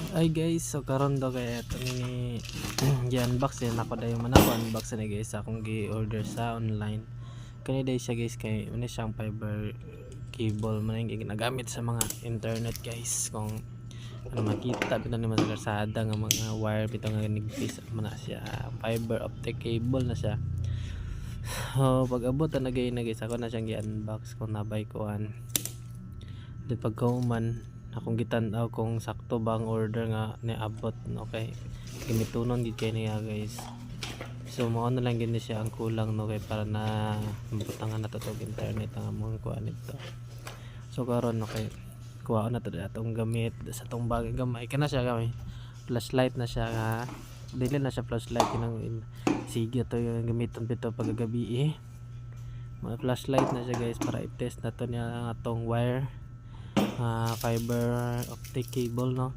Ay guys, so karon daw kay eto ni gi-unbox din ako dayon man ako unbox na guys akong gi-order sa online. Kani day siya guys kay ano siyang fiber cable man yung ginagamit sa mga internet guys. Kung ano makita bitaw ni sa Lazada nga mga wire bitaw nga nigpis man na siya fiber optic cable na siya. So pag abot na gay na guys ako na siyang gi-unbox kung nabay kuan. Di pagkauman akong gitan-aw kung sakto ba ang order nga niabot. Okay, gimitunon gid kay niya guys. So mao na lang gid siya ang kulang no kay para na mabutangan na to internet ang among kuan nito. So karon okay, kuha na to atong gamit sa tong bagay gamay kana siya gamay. Flashlight na siya nga dili na siya flashlight kinang sige to yung gamiton bito paggabi mga flashlight na siya guys para i-test na to niya ang atong wire fiber optic cable no.